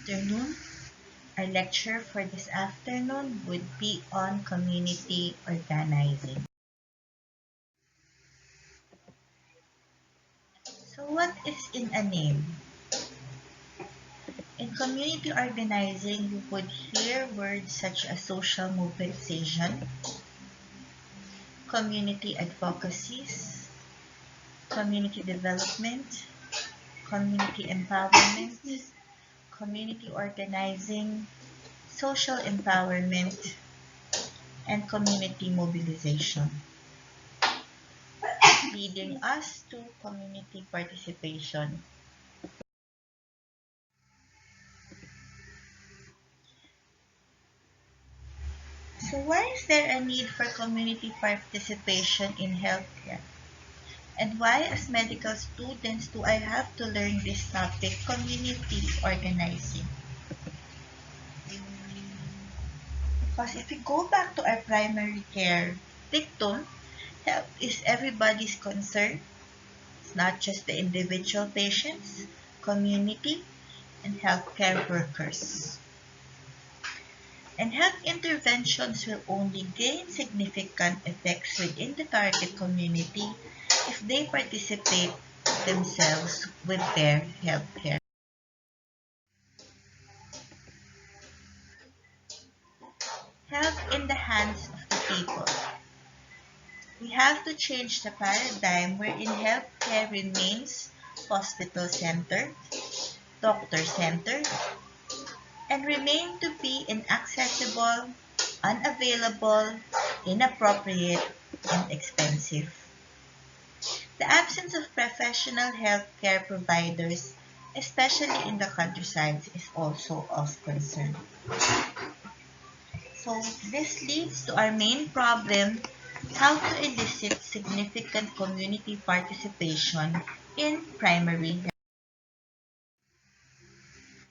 afternoon. Our lecture for this afternoon would be on community organizing. So what is in a name? In community organizing, you would hear words such as social mobilization, community advocacies, community development, community empowerment, community organizing, social empowerment, and community mobilization, leading us to community participation. So why is there a need for community participation in healthcare? And why, as medical students, do I have to learn this topic, community organizing? Because if we go back to our primary care dictum, health is everybody's concern. It's not just the individual patients, community, and healthcare workers. And health interventions will only gain significant effects within the target community if they participate themselves with their healthcare. Health in the hands of the people. We have to change the paradigm wherein healthcare remains hospital-centered, doctor-centered, and remain to be inaccessible, unavailable, inappropriate, and expensive. The absence of professional healthcare providers, especially in the countryside, is also of concern. So this leads to our main problem, how to elicit significant community participation in primary health.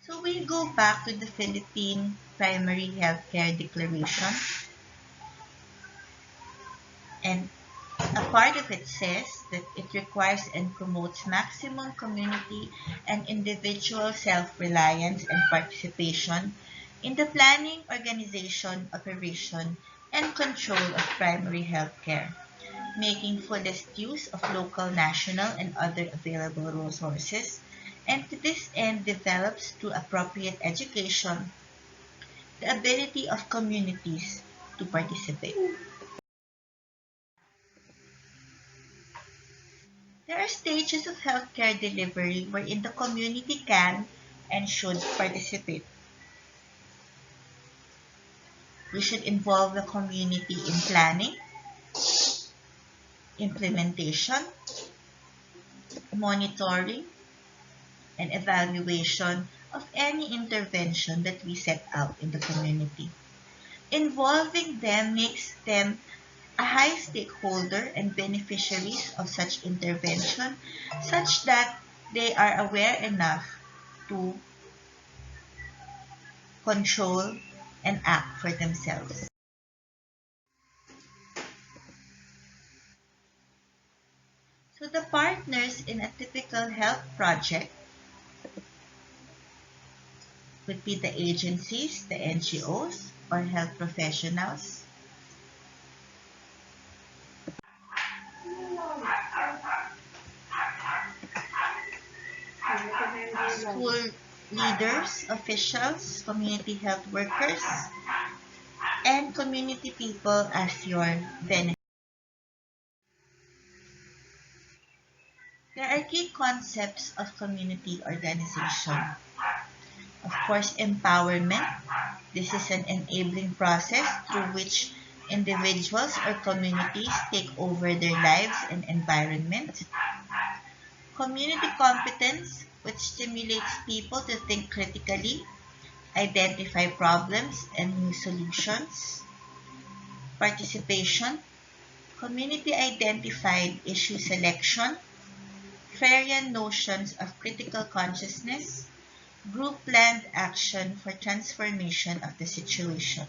So we go back to the Philippine Primary Healthcare Declaration, and a part of it says that it requires and promotes maximum community and individual self-reliance and participation in the planning, organization, operation, and control of primary health care, making fullest use of local, national, and other available resources, and to this end develops through appropriate education the ability of communities to participate. There are stages of healthcare delivery wherein the community can and should participate. We should involve the community in planning, implementation, monitoring, and evaluation of any intervention that we set out in the community. Involving them makes them a high stakeholder and beneficiaries of such intervention such that they are aware enough to control and act for themselves. So the partners in a typical health project would be the agencies, the NGOs, or health professionals, school leaders, officials, community health workers, and community people as your benefit. There are key concepts of community organization. Of course, empowerment. This is an enabling process through which individuals or communities take over their lives and environment. Community competence, which stimulates people to think critically, identify problems and new solutions. Participation, community identified issue selection, Freirean notions of critical consciousness, group planned action for transformation of the situation.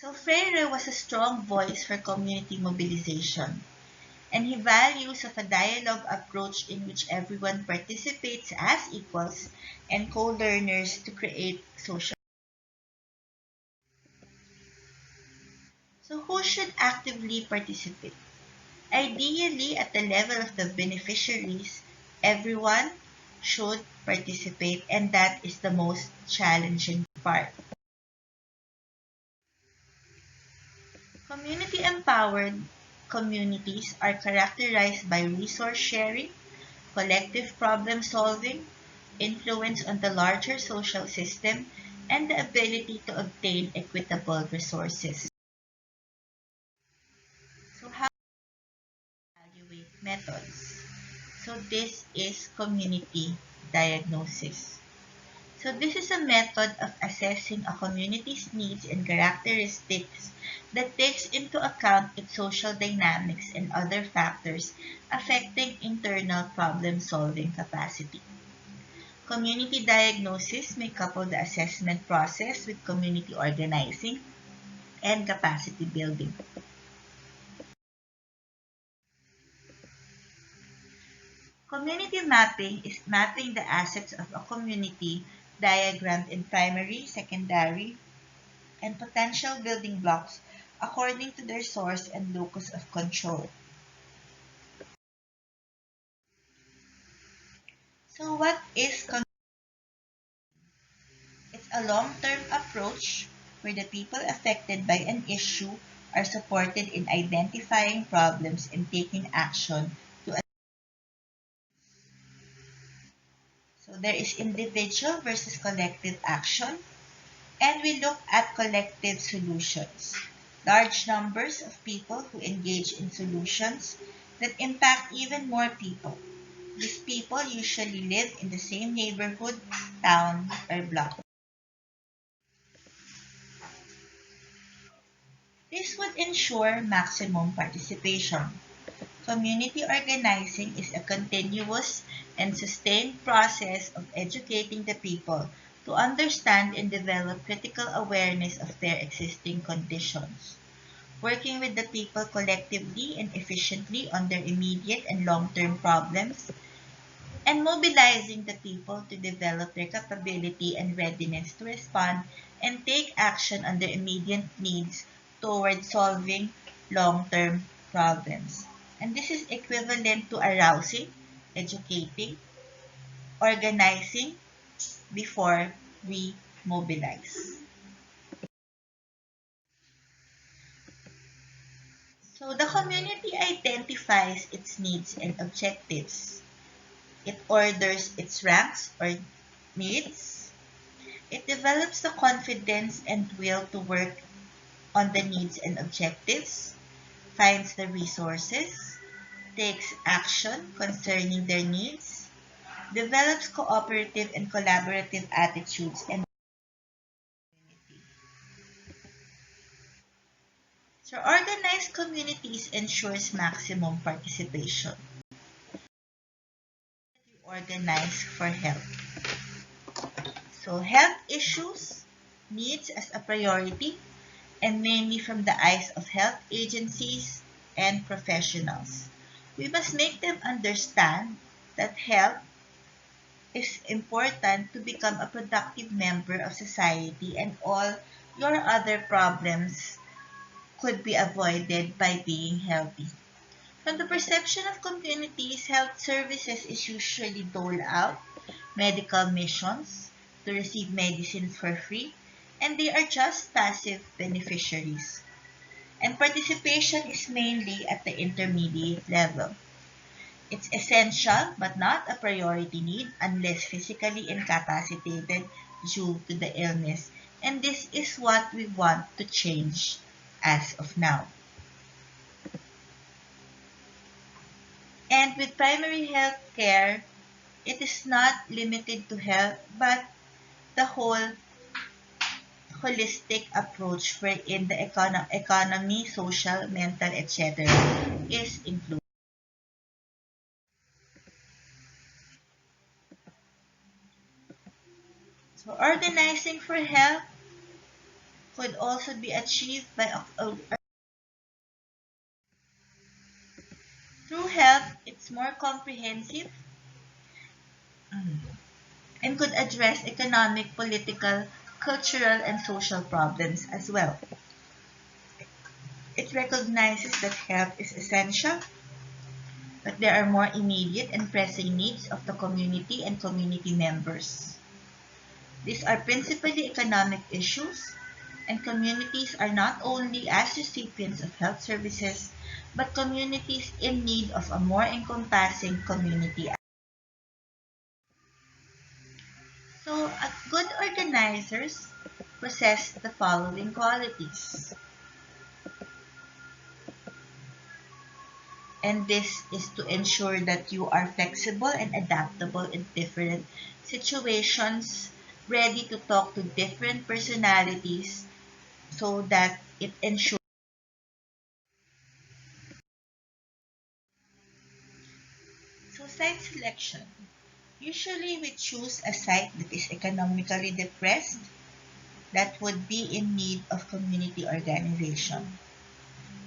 So Freire was a strong voice for community mobilization, and he values of a dialogue approach in which everyone participates as equals and co-learners to create social. So who should actively participate? Ideally, at the level of the beneficiaries, everyone should participate, and that is the most challenging part. Community-empowered communities are characterized by resource sharing, collective problem solving, influence on the larger social system, and the ability to obtain equitable resources. So how to evaluate methods? So this is community diagnosis. So this is a method of assessing a community's needs and characteristics that takes into account its social dynamics and other factors affecting internal problem-solving capacity. Community diagnosis may couple the assessment process with community organizing and capacity building. Community mapping is mapping the assets of a community diagrammed in primary, secondary, and potential building blocks according to their source and locus of control. So what is community? It's a long-term approach where the people affected by an issue are supported in identifying problems and taking action to. So there is individual versus collective action, and we look at collective solutions. Large numbers of people who engage in solutions that impact even more people. These people usually live in the same neighborhood, town, or block. This would ensure maximum participation. Community organizing is a continuous and sustained process of educating the people to understand and develop critical awareness of their existing conditions. Working with the people collectively and efficiently on their immediate and long-term problems, and mobilizing the people to develop their capability and readiness to respond and take action on their immediate needs toward solving long-term problems. And this is equivalent to arousing, educating, organizing before we mobilize. So the community identifies its needs and objectives. It orders its ranks or needs. It develops the confidence and will to work on the needs and objectives, finds the resources, takes action concerning their needs, develops cooperative and collaborative attitudes and community. So organized communities ensures maximum participation. Organize for health. So health issues, needs as a priority, and mainly from the eyes of health agencies and professionals. We must make them understand that health is important to become a productive member of society, and all your other problems could be avoided by being healthy. From the perception of communities, health services is usually doled out, medical missions, to receive medicines for free, and they are just passive beneficiaries. And participation is mainly at the intermediate level. It's essential but not a priority need unless physically incapacitated due to the illness. And this is what we want to change as of now. And with primary health care, it is not limited to health but the whole holistic approach wherein the economy, social, mental, etc. is included. So organizing for health could also be achieved by True health, it's more comprehensive and could address economic, political, cultural, and social problems as well. It recognizes that health is essential, but there are more immediate and pressing needs of the community and community members. These are principally economic issues, and communities are not only as recipients of health services, but communities in need of a more encompassing community. So, good organizers possess the following qualities. And this is to ensure that you are flexible and adaptable in different situations, ready to talk to different personalities so that it ensures. So, site selection. Usually, we choose a site that is economically depressed, that would be in need of community organization.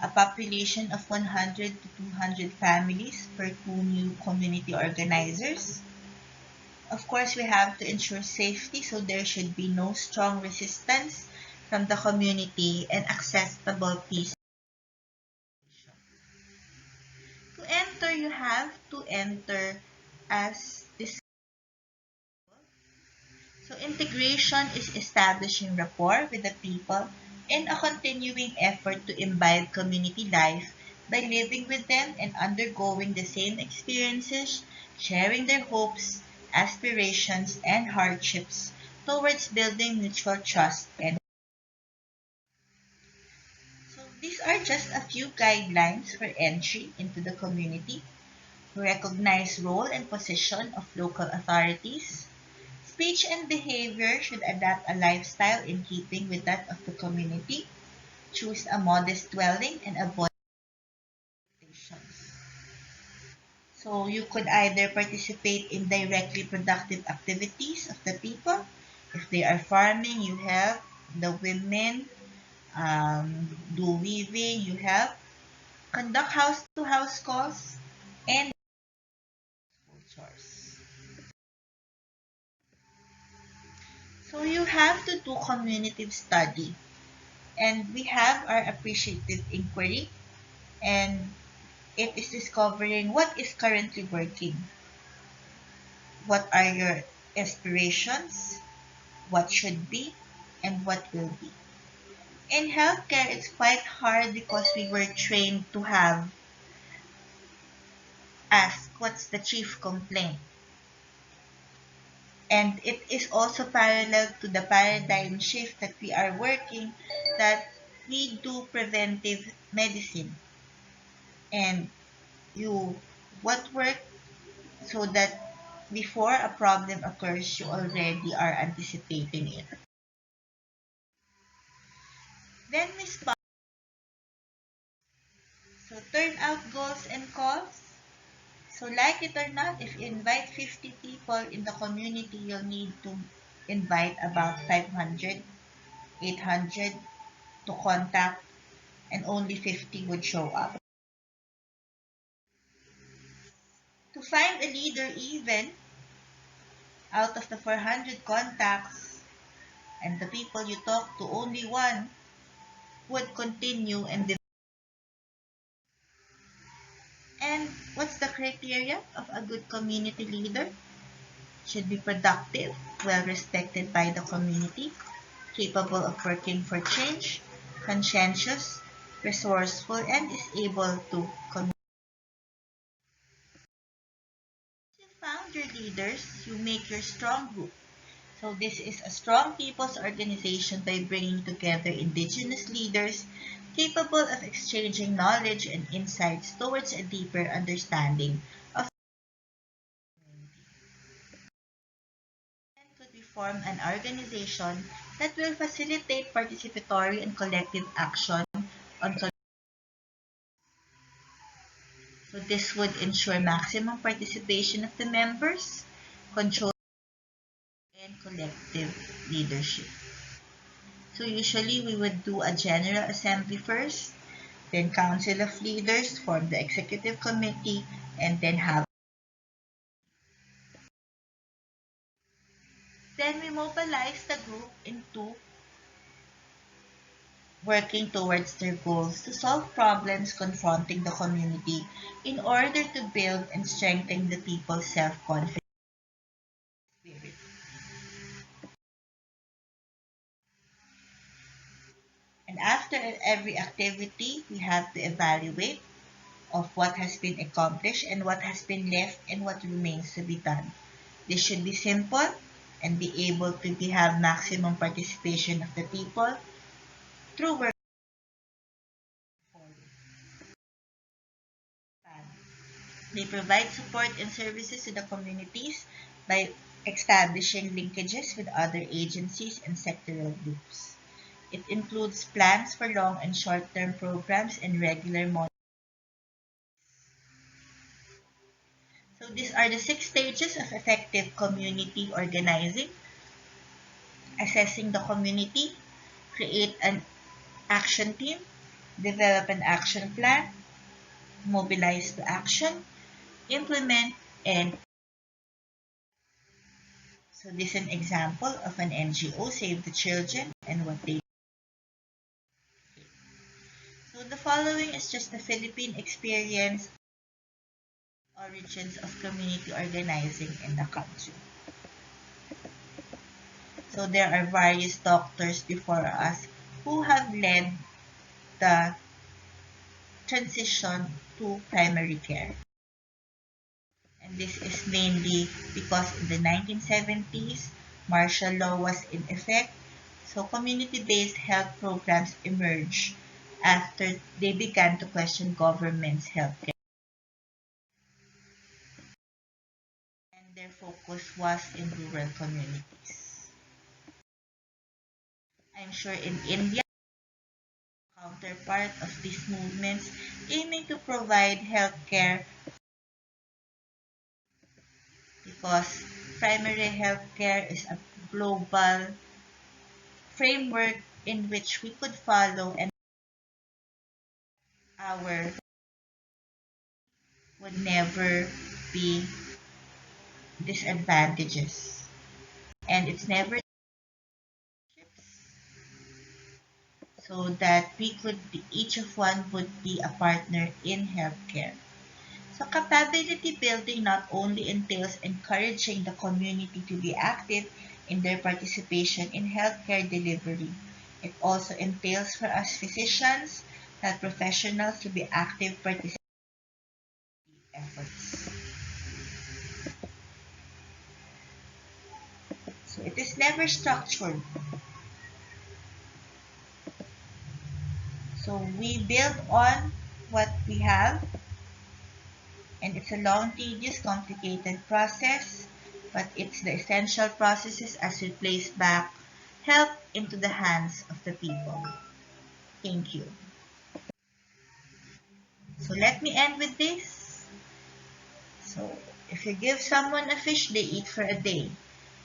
A population of 100 to 200 families per two new community organizers. Of course, we have to ensure safety, so there should be no strong resistance from the community and acceptable peace. To enter, you have to enter as this. So integration is establishing rapport with the people and a continuing effort to imbibe community life by living with them and undergoing the same experiences, sharing their hopes, aspirations, and hardships towards building mutual trust and. So these are just a few guidelines for entry into the community. Recognize role and position of local authorities. Speech and behavior should adapt a lifestyle in keeping with that of the community. Choose a modest dwelling and avoid temptations. So you could either participate in directly productive activities of the people. If they are farming, you help. The women do weaving, you help. Conduct house-to-house calls and chores. So you have to do community study. And we have our appreciative inquiry, and it is discovering what is currently working, what are your aspirations, what should be, and what will be. In healthcare, it's quite hard because we were trained to have ask what's the chief complaint. And it is also parallel to the paradigm shift that we are working, that we do preventive medicine. And you what work so that before a problem occurs, you already are anticipating it. Then we spot. So turn out goals and calls. So like it or not, if you invite 50 people in the community, you'll need to invite about 500, 800 to contact, and only 50 would show up. To find a leader even out of the 400 contacts and the people you talk to, only one would continue and develop. And what's the criteria of a good community leader? Should be productive, well respected by the community, capable of working for change, conscientious, resourceful, and is able to communicate. You found your leaders, you make your strong group. So this is a strong people's organization by bringing together indigenous leaders capable of exchanging knowledge and insights towards a deeper understanding of. Could we form an organization that will facilitate participatory and collective action on. So this would ensure maximum participation of the members, control, and collective leadership. So usually we would do a general assembly first, Then Council of Leaders form the Executive Committee and then have. Then we mobilize the group into working towards their goals to solve problems confronting the community in order to build and strengthen the people's self-confidence spirit. And after every activity, we have to evaluate of what has been accomplished and what has been left and what remains to be done. This should be simple and be able to have maximum participation of the people through work. They provide support and services to the communities by establishing linkages with other agencies and sectoral groups. It includes plans for long and short-term programs and regular monitoring. So these are the 6 stages of effective community organizing: assessing the community, create an action team, develop an action plan, mobilize to action, implement, and so this is an example of an NGO, Save the Children, and what they do. So the following is just the Philippine experience, origins of community organizing in the country. So there are various doctors before us who have led the transition to primary care. And this is mainly because in the 1970s, martial law was in effect, so community-based health programs emerged after they began to question government's healthcare. And their focus was in rural communities. I'm sure in India, counterpart of these movements aiming to provide healthcare because primary healthcare is a global framework in which we could follow and our would never be disadvantages and it's never so that we could be, each of one would be a partner in healthcare. So capability building not only entails encouraging the community to be active in their participation in healthcare delivery. It also entails for us physicians, health professionals to be active participants in efforts. So it is never structured. So we build on what we have, and it's a long, tedious, complicated process, but it's the essential processes as we place back help into the hands of the people. Thank you. So let me end with this. So if you give someone a fish, they eat for a day.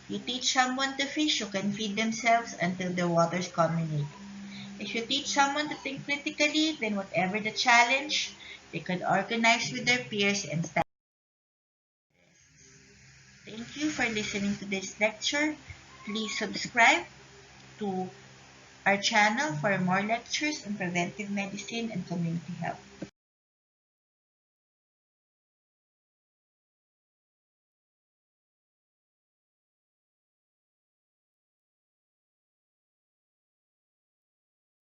You teach someone to fish, you can feed themselves until the waters culminate. If you teach someone to think critically, then whatever the challenge, they can organize with their peers and stand. Thank you for listening to this lecture. Please subscribe to our channel for more lectures on preventive medicine and community health.